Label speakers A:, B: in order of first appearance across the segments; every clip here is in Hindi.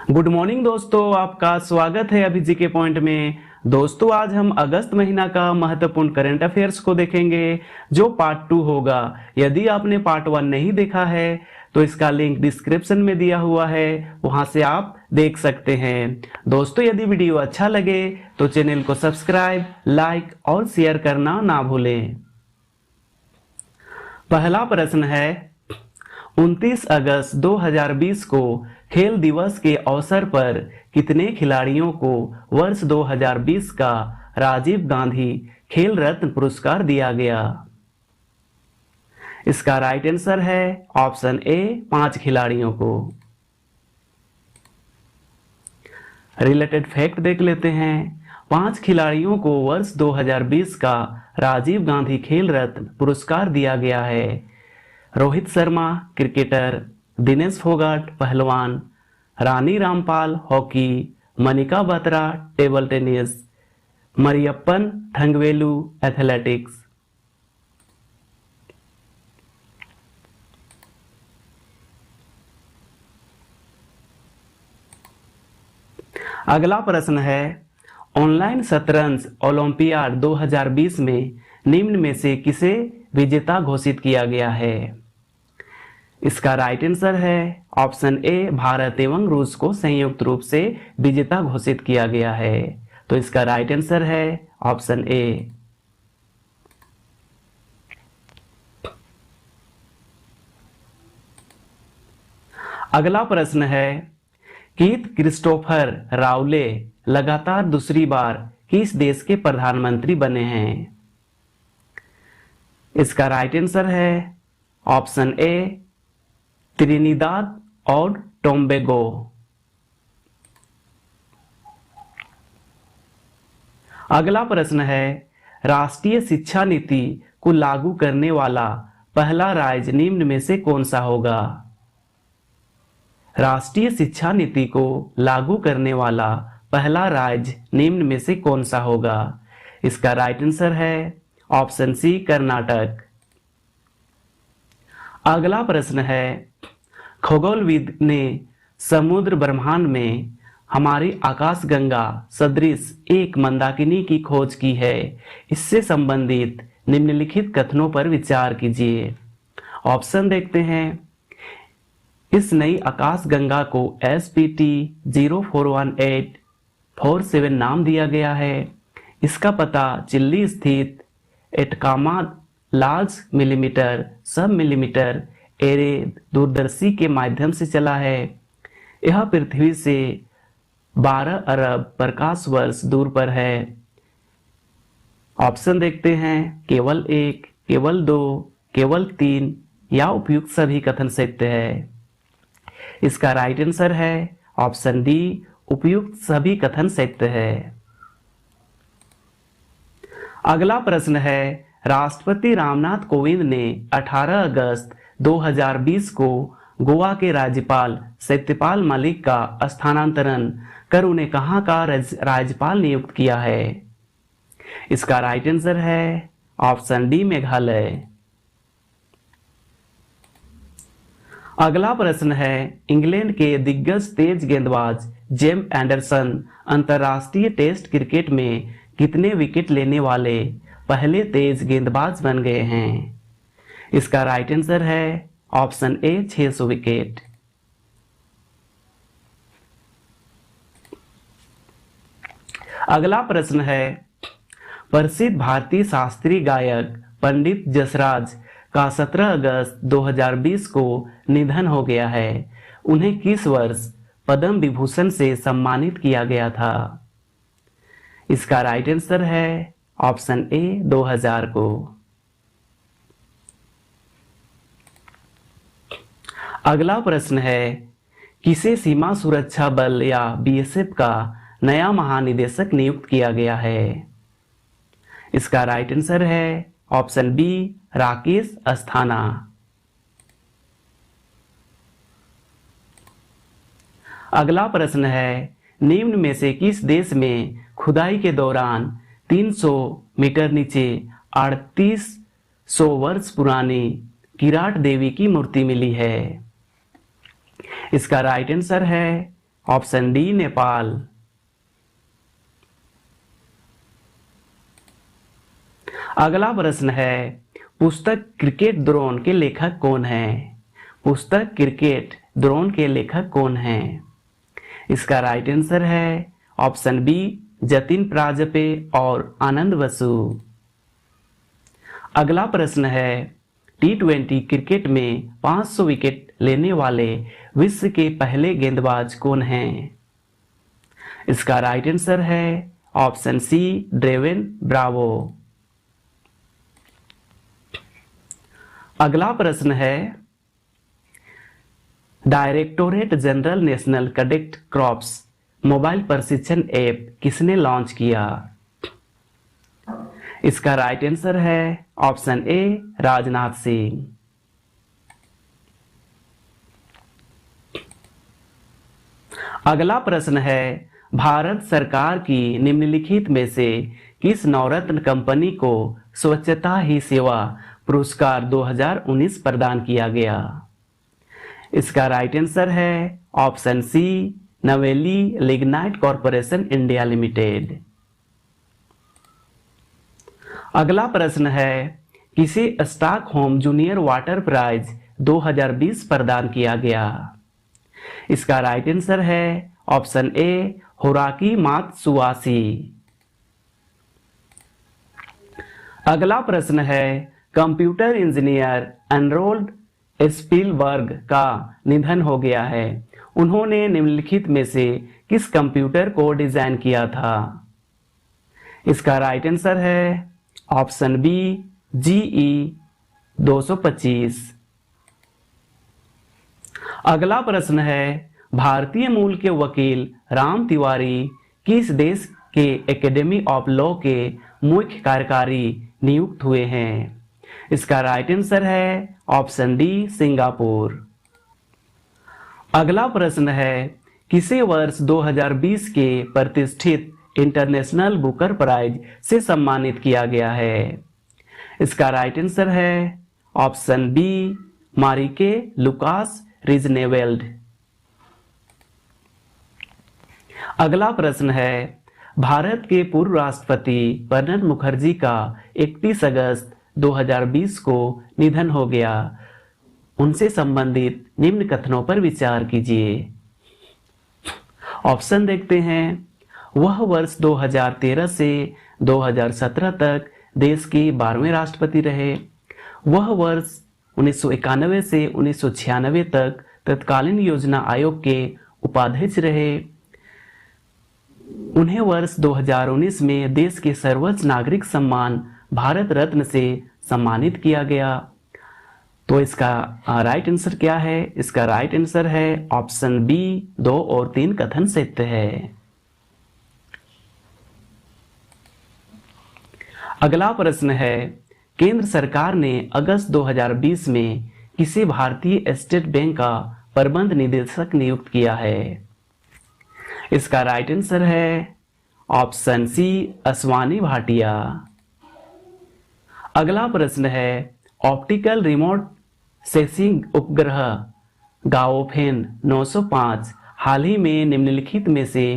A: गुड मॉर्निंग दोस्तों, आपका स्वागत है अभी जीके पॉइंट में। दोस्तों आज हम अगस्त महीना का महत्वपूर्ण करंट अफेयर्स को देखेंगे जो पार्ट 2 होगा। यदि आपने पार्ट 1 नहीं देखा है तो इसका लिंक डिस्क्रिप्शन में दिया हुआ है, वहां से आप देख सकते हैं। दोस्तों यदि वीडियो अच्छा लगे तो चैनल को सब्सक्राइब, लाइक और शेयर करना ना भूलें। पहला प्रश्न है, 29 अगस्त 2020 को खेल दिवस के अवसर पर कितने खिलाड़ियों को वर्ष 2020 का राजीव गांधी खेल रत्न पुरस्कार दिया गया? इसका राइट आंसर है ऑप्शन ए 5 खिलाड़ियों को। रिलेटेड फैक्ट देख लेते हैं। 5 खिलाड़ियों को वर्ष 2020 का राजीव गांधी खेल रत्न पुरस्कार दिया गया है। रोहित शर्मा क्रिकेटर, दिनेश फोगाट पहलवान, Rani Rampal hockey, Manika Batra table tennis, Mariyappan Thangavelu athletics. अगला प्रश्न है, ऑनलाइन शतरंज ओलंपियाड 2020 में निम्न में से किसे विजेता घोषित किया गया है? इसका राइट आंसर है ऑप्शन ए, भारत एवं रूस को संयुक्त रूप से विजेता घोषित किया गया है। तो इसका राइट आंसर है ऑप्शन ए। अगला प्रश्न है, कीथ क्रिस्टोफर रावले लगातार दूसरी बार किस देश के प्रधानमंत्री बने हैं? इसका राइट आंसर है ऑप्शन ए, त्रिनिदाद और टोबैगो। अगला प्रश्न है, राष्ट्रीय शिक्षा नीति को लागू करने वाला पहला राज्य निम्न में से कौन सा होगा? राष्ट्रीय शिक्षा नीति को लागू करने वाला पहला राज्य निम्न में से कौन सा होगा? इसका राइट आंसर है ऑप्शन सी, कर्नाटक। अगला प्रश्न है, खगोलविद ने समुद्र ब्रह्मांड में हमारी आकाशगंगा सदृश एक मंदाकिनी की खोज की है। इससे संबंधित निम्नलिखित कथनों पर विचार कीजिए। ऑप्शन देखते हैं। इस नई आकाशगंगा को SPT 041847 नाम दिया गया है। इसका पता चिल्ली स्थित एटकामा लार्ज मिलीमीटर सब मिलीमीटर एरे दूरदर्शी के माध्यम से चला है। यह पृथ्वी से 12 अरब प्रकाश वर्ष दूर पर है। ऑप्शन देखते हैं, केवल 1, केवल 2, केवल 3 या उपयुक्त सभी कथन सत्य है। इसका राइट आंसर है ऑप्शन डी, उपयुक्त सभी कथन सत्य है। अगला प्रश्न है, राष्ट्रपति रामनाथ कोविंद ने 18 अगस्त 2020 को गोवा के राज्यपाल सत्यपाल मलिक का स्थानांतरण कर उन्हें कहां का राज्यपाल नियुक्त किया है? इसका राइट आंसर है ऑप्शन डी, मेघालय। अगला प्रश्न है, इंग्लैंड के दिग्गज तेज गेंदबाज जेम एंडरसन अंतर्राष्ट्रीय टेस्ट क्रिकेट में कितने विकेट लेने वाले पहले तेज गेंदबाज बन गए हैं? इसका राइट आंसर है ऑप्शन ए, 600 विकेट। अगला प्रश्न है, प्रसिद्ध भारतीय शास्त्रीय गायक पंडित जसराज का 17 अगस्त 2020 को निधन हो गया है। उन्हें किस वर्ष पद्म विभूषण से सम्मानित किया गया था? इसका राइट आंसर है ऑप्शन ए, 2000 को। अगला प्रश्न है, किसे सीमा सुरक्षा बल या BSF का नया महानिदेशक नियुक्त किया गया है? इसका राइट आंसर है ऑप्शन बी, राकेश अस्थाना। अगला प्रश्न है, निम्न में से किस देश में खुदाई के दौरान 300 मीटर नीचे 3800 वर्ष पुरानी किराट देवी की मूर्ति मिली है? इसका राइट आंसर है ऑप्शन डी नेपाल। अगला प्रश्न है, पुस्तक क्रिकेट द्रोण के लेखक कौन हैं? पुस्तक क्रिकेट द्रोण के लेखक कौन हैं? इसका राइट आंसर है ऑप्शन बी जतिन प्राजपे और आनंद बसु। अगला प्रश्न है, T20 क्रिकेट में 500 विकेट लेने वाले विश्व के पहले गेंदबाज कौन हैं? इसका राइट आंसर है ऑप्शन सी ड्रेवन ब्रावो। अगला प्रश्न है, directorate general national cadet crops mobile प्रशिक्षण ऐप किसने लॉन्च किया? इसका राइट आंसर है ऑप्शन ए राजनाथ सिंह। अगला प्रश्न है, भारत सरकार की निम्नलिखित में से किस नवरत्न कंपनी को स्वच्छता ही सेवा पुरस्कार 2019 प्रदान किया गया? इसका राइट आंसर है ऑप्शन सी नवेली लिग्नाइट कॉरपोरेशन इंडिया लिमिटेड। अगला प्रश्न है, किसे स्टॉकहोम जूनियर वाटर प्राइज 2020 प्रदान किया गया? इसका राइट आंसर है ऑप्शन ए होराकी मात्सुआशी। अगला प्रश्न है, कंप्यूटर इंजीनियर एनरोल्ड स्पिलबर्ग का निधन हो गया है। उन्होंने निम्नलिखित में से किस कंप्यूटर को डिजाइन किया था? इसका राइट आंसर है ऑप्शन बी GE 225। अगला प्रश्न है, भारतीय मूल के वकील राम तिवारी किस देश के एकेडमी ऑफ लॉ के मुख्य कार्यकारी नियुक्त हुए हैं? इसका राइट आंसर है ऑप्शन डी सिंगापुर। अगला प्रश्न है, किसे वर्ष 2020 के प्रतिष्ठित इंटरनेशनल बुकर प्राइज से सम्मानित किया गया है? इसका राइट आंसर है ऑप्शन बी मारिके लुकास रिजनेवेल्ड। अगला प्रश्न है, भारत के पूर्व राष्ट्रपति प्रणब मुखर्जी का 31 अगस्त 2020 को निधन हो गया। उनसे संबंधित निम्न कथनों पर विचार कीजिए। ऑप्शन देखते हैं, वह वर्ष 2013 से 2017 तक देश के 12वें राष्ट्रपति रहे। वह वर्ष 1991 से 1996 तक तत्कालीन योजना आयोग के उपाध्यक्ष रहे। उन्हें वर्ष 2019 में देश के सर्वोच्च नागरिक सम्मान भारत रत्न से सम्मानित किया गया। तो इसका राइट आंसर क्या है? इसका राइट आंसर है ऑप्शन बी 2 और 3 कथन सत्य है। अगला प्रश्न है, केंद्र सरकार ने अगस्त 2020 में किसे भारतीय स्टेट बैंक का प्रबंध निदेशक नियुक्त किया है? इसका राइट आंसर है ऑप्शन सी असवानी भाटिया। अगला प्रश्न है, ऑप्टिकल रिमोट सेंसिंग उपग्रह गाओफेन 905 हाल ही में निम्नलिखित में से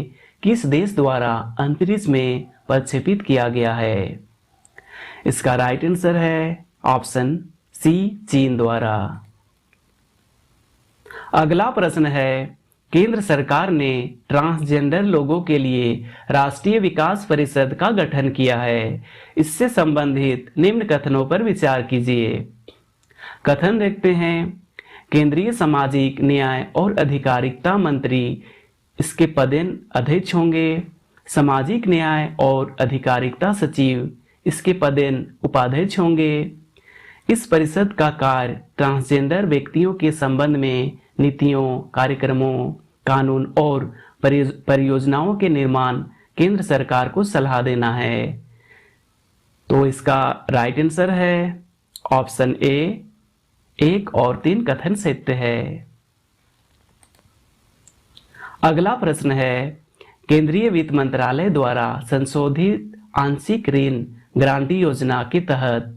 A: किस देश द्वारा अंतरिक्ष में प्रक्षेपित किया गया है? इसका राइट आंसर है ऑप्शन सी चीन द्वारा। अगला प्रश्न है, केंद्र सरकार ने ट्रांसजेंडर लोगों के लिए राष्ट्रीय विकास परिषद का गठन किया है। इससे संबंधित निम्न कथनों पर विचार कीजिए। कथन देखते हैं, केंद्रीय सामाजिक न्याय और अधिकारिता मंत्री इसके पदेन अध्यक्ष होंगे। सामाजिक न्याय और अधिकारिता सचिव इसके पदेन उपाध्यक्ष होंगे। इस परिषद का कार्य ट्रांसजेंडर व्यक्तियों के संबंध में नीतियों, कार्यक्रमों, कानून और परियोजनाओं के निर्माण केंद्र सरकार को सलाह देना है। तो इसका राइट आंसर है ऑप्शन ए 1 और 3 कथन सत्य है। अगला प्रश्न है, केंद्रीय वित्त मंत्रालय द्वारा संशोधित आंशिक ऋण गारंटी योजना के तहत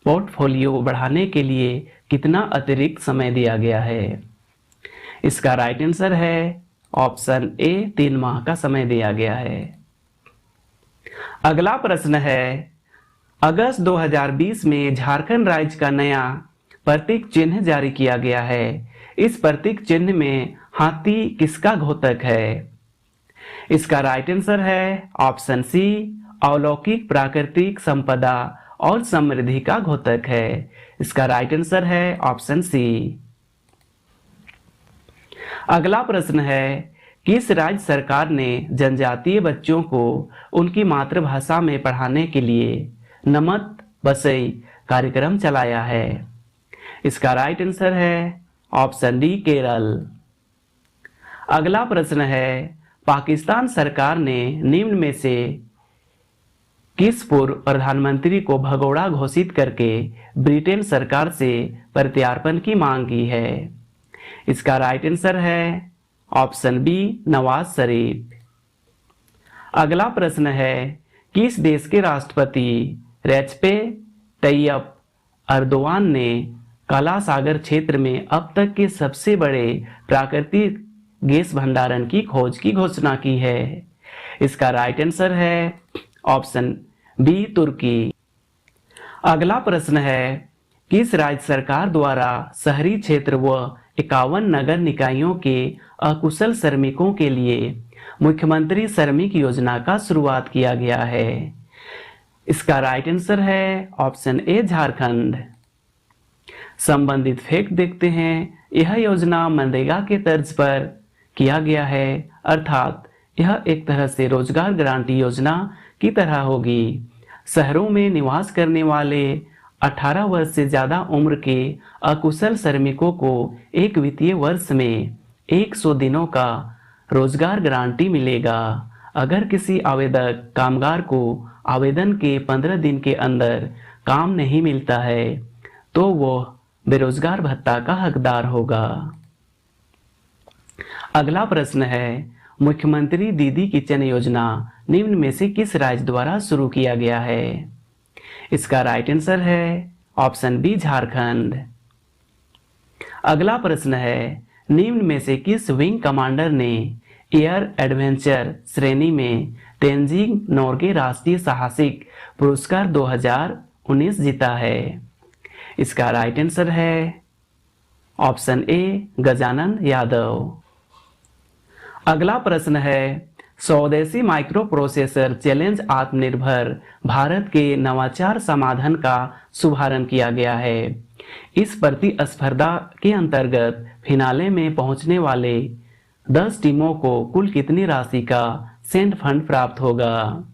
A: पोर्टफोलियो बढ़ाने के लिए कितना अतिरिक्त समय दिया गया है? इसका राइट आंसर है ऑप्शन ए 3 माह का समय दिया गया है। अगला प्रश्न है, अगस्त 2020 में झारखंड राज्य का नया प्रतीक चिन्ह जारी किया गया है। इस प्रतीक चिन्ह में हाथी किसका घोतक है? इसका राइट आंसर है ऑप्शन सी, अलौकिक प्राकृतिक संपदा और समृद्धि का घोतक है। इसका राइट आंसर है ऑप्शन सी। अगला प्रश्न है, किस राज्य सरकार ने जनजातीय बच्चों को उनकी मातृभाषा में पढ़ाने के लिए नमत बसई कार्यक्रम चलाया है? इसका राइट आंसर है ऑप्शन डी, केरल। अगला प्रश्न है, पाकिस्तान सरकार ने निम्न में से किस पूर्व प्रधानमंत्री को भगोड़ा घोषित करके ब्रिटेन सरकार से प्रत्यार्पण की मांग की है? इसका राइट आंसर है ऑप्शन बी, नवाज शरीफ। अगला प्रश्न है, किस देश के राष्ट्रपति रेचपे तैयप अर्दोआन ने काला सागर क्षेत्र में अब तक के सबसे बड़े प्राकृतिक गैस भंडारण की खोज की घोषणा की है? इसका राइट आंसर है ऑप्शन बी, तुर्की। अगला प्रश्न है, किस राज्य सरकार द्वारा शहरी क्षेत्र व 51 नगर निकायों के अकुशल श्रमिकों के लिए मुख्यमंत्री श्रमिक योजना का शुरुआत किया गया है? इसका राइट आंसर है ऑप्शन ए, झारखंड। संबंधित फैक्ट देखते हैं, यह योजना मनरेगा के तर्ज पर किया गया है, अर्थात यह एक तरह से रोजगार गारंटी योजना की तरह होगी। शहरों में निवास करने वाले 18 वर्ष से ज्यादा उम्र के अकुशल श्रमिकों को एक वित्तीय वर्ष में 100 दिनों का रोजगार गारंटी मिलेगा। अगर किसी आवेदक कामगार को आवेदन के 15 दिन के अंदर काम नहीं मिलता है तो वह बेरोजगार भत्ता का हकदार होगा। अगला प्रश्न है, मुख्यमंत्री दीदी किचन योजना निम्न में से किस राज्य द्वारा शुरू किया गया है? इसका राइट आंसर है ऑप्शन बी, झारखंड। अगला प्रश्न है, निम्न में से किस विंग कमांडर ने एयर एडवेंचर श्रेणी में तेंजिंग नोर्गे राष्ट्रीय साहसिक पुरस्कार 2019 जीता है? इसका राइट आंसर है ऑप्शन ए, गजानन यादव। अगला प्रश्न है, स्वदेशी माइक्रो प्रोसेसर चैलेंज आत्मनिर्भर भारत के नवाचार समाधान का शुभारंभ किया गया है। इस प्रतिस्पर्धा के अंतर्गत फिनाले में पहुंचने वाले 10 टीमों को कुल कितनी राशि का सेंड फंड प्राप्त होगा?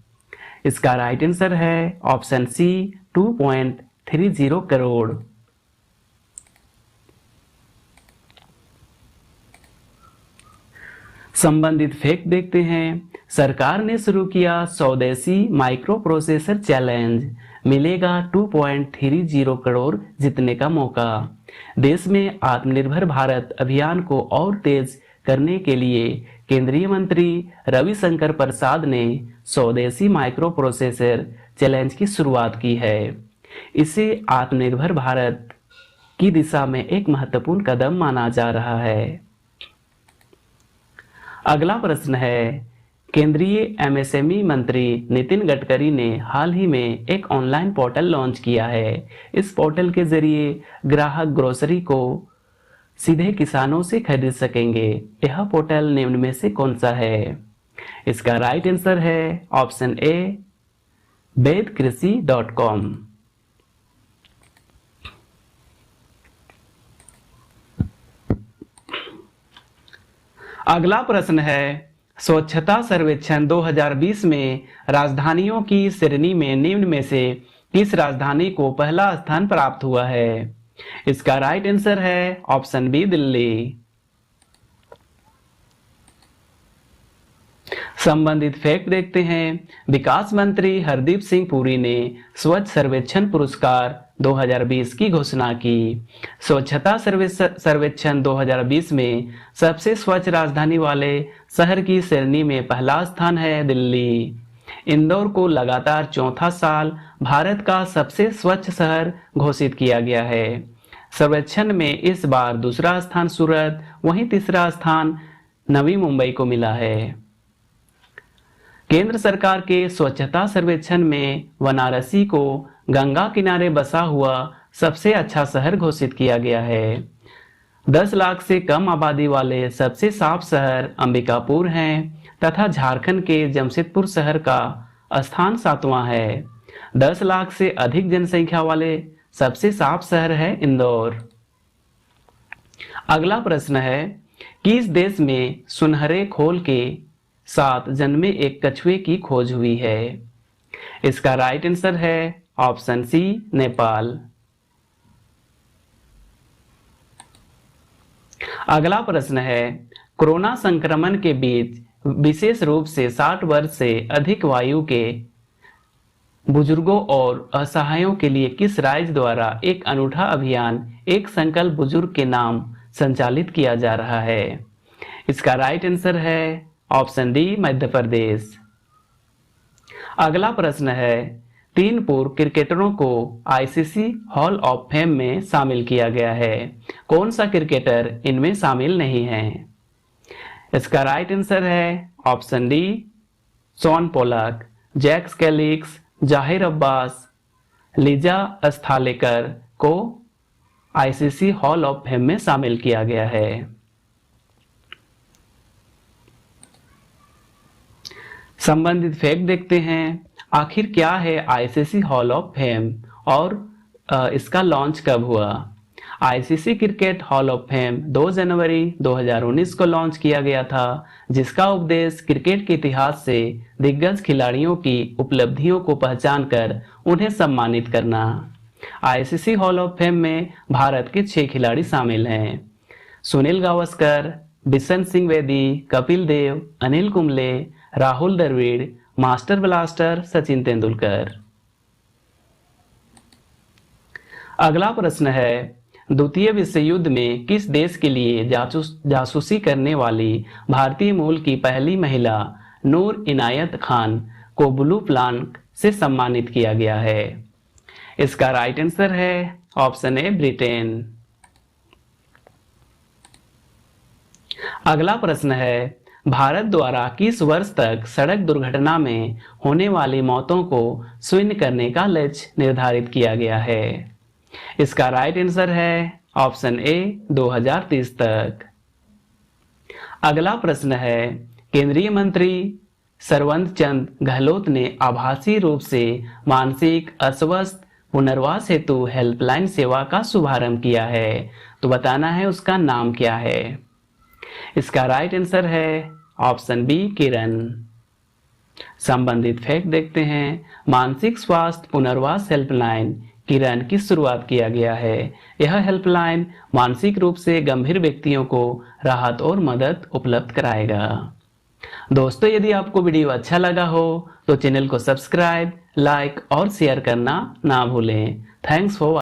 A: इसका राइट आंसर है ऑप्शन सी, 2.30 करोड़। संबंधित फैक्ट देखते हैं, सरकार ने शुरू किया स्वदेशी माइक्रो प्रोसेसर चैलेंज, मिलेगा 2.30 करोड़ जीतने का मौका। देश में आत्मनिर्भर भारत अभियान को और तेज करने के लिए केंद्रीय मंत्री रविशंकर प्रसाद ने स्वदेशी माइक्रो प्रोसेसर चैलेंज की शुरुआत की है। इसे आत्मनिर्भर भारत की दिशा में एक महत्वपूर्ण कदम माना जा रहा है। अगला प्रश्न है, केंद्रीय एमएसएमई मंत्री नितिन गडकरी ने हाल ही में एक ऑनलाइन पोर्टल लॉन्च किया है। इस पोर्टल के जरिए ग्राहक ग्रोसरी को सीधे किसानों से खरीद सकेंगे। यह पोर्टल निम्न में से कौन सा है? इसका राइट आंसर है ऑप्शन ए, वेदकृषि.com। अगला प्रश्न है, स्वच्छता सर्वेक्षण 2020 में राजधानियों की श्रेणी में निम्न में से किस राजधानी को पहला स्थान प्राप्त हुआ है? इसका राइट आंसर है ऑप्शन बी, दिल्ली। संबंधित फैक्ट देखते हैं, विकास मंत्री हरदीप सिंह पुरी ने स्वच्छ सर्वेक्षण पुरस्कार 2020 की घोषणा की। स्वच्छता सर्वेक्षण 2020 में सबसे स्वच्छ राजधानी वाले शहर की श्रेणी में पहला स्थान है दिल्ली। इंदौर को लगातार चौथा साल भारत का सबसे स्वच्छ शहर घोषित किया गया है। सर्वेक्षण में इस बार दूसरा स्थान सूरत, वहीं तीसरा स्थान नवी मुंबई को मिला है। केंद्र सरकार के स्वच्छता सर्वेक्षण में वाराणसी को गंगा किनारे बसा हुआ सबसे अच्छा शहर घोषित किया गया है। 10 लाख से कम आबादी वाले सबसे साफ शहर अंबिकापुर हैं तथा झारखंड के जमशेदपुर शहर का स्थान 7वां है। 10 लाख से अधिक जनसंख्या वाले सबसे साफ शहर है इंदौर। अगला प्रश्न है, किस देश में सुनहरे खोल के साथ जन्मे एक कछुए की खोज हुई है? इसका राइट आंसर है ऑप्शन सी, नेपाल। अगला प्रश्न है, कोरोना संक्रमण के बीच विशेष रूप से 60 वर्ष से अधिक आयु के बुजुर्गों और असहायों के लिए किस राज्य द्वारा एक अनूठा अभियान एक संकल्प बुजुर्ग के नाम संचालित किया जा रहा है? इसका राइट आंसर है ऑप्शन डी, मध्य प्रदेश। अगला प्रश्न है, 3 पूर्व क्रिकेटरों को आईसीसी हॉल ऑफ फेम में शामिल किया गया है। कौन सा क्रिकेटर इनमें शामिल नहीं है? इसका राइट आंसर है option D, Shaun Pollock. Jacques Kallis, Zaheer Abbas, Lija अस्थालेकर को आईसीसी हॉल ऑफ फेम में शामिल किया गया है। संबंधित फैक्ट देखते हैं। आखिर क्या है आईसीसी हॉल ऑफ फेम और इसका लॉन्च कब हुआ? ICC cricket hall of fame 2 जनवरी 2019 को लॉन्च किया गया था, जिसका उद्देश्य क्रिकेट के इतिहास से दिग्गज खिलाड़ियों की उपलब्धियों को पहचान कर उन्हें सम्मानित करना। आईसीसी हॉल ऑफ फेम में भारत के 6 खिलाड़ी शामिल हैं: सुनील गावस्कर, बिशन सिंह बेदी, कपिल देव, अनिल कुंबले, राहुल द्रविड़, मास्टर ब्लास्टर सचिन तेंदुलकर। अगला प्रश्न है, द्वितीय विश्व युद्ध में किस देश के लिए जासूसी करने वाली भारतीय मूल की पहली महिला नूर इनायत खान को ब्लू प्लांक से सम्मानित किया गया है? इसका राइट आंसर है ऑप्शन ए, ब्रिटेन। अगला प्रश्न है, भारत द्वारा किस वर्ष तक सड़क दुर्घटना में होने वाली मौतों को शून्य करने का लक्ष्य निर्धारित किया गया है? इसका राइट आंसर है ऑप्शन ए, 2030 तक। अगला प्रश्न है, केंद्रीय मंत्री सरवंत चंद गहलोत ने आभासी रूप से मानसिक अस्वस्थ पुनर्वास हेतु हेल्पलाइन सेवा का शुभारंभ किया है, तो बताना है उसका नाम क्या है? इसका राइट आंसर है ऑप्शन बी, किरण। संबंधित फैक्ट देखते हैं। मानसिक स्वास्थ्य पुनर्वास हेल्पलाइन किरण की शुरुआत किया गया है। यह हेल्पलाइन मानसिक रूप से गंभीर व्यक्तियों को राहत और मदद उपलब्ध कराएगा। दोस्तों, यदि आपको वीडियो अच्छा लगा हो तो चैनल को सब्सक्राइब, लाइक और शेयर करना ना भूलें। Thanks for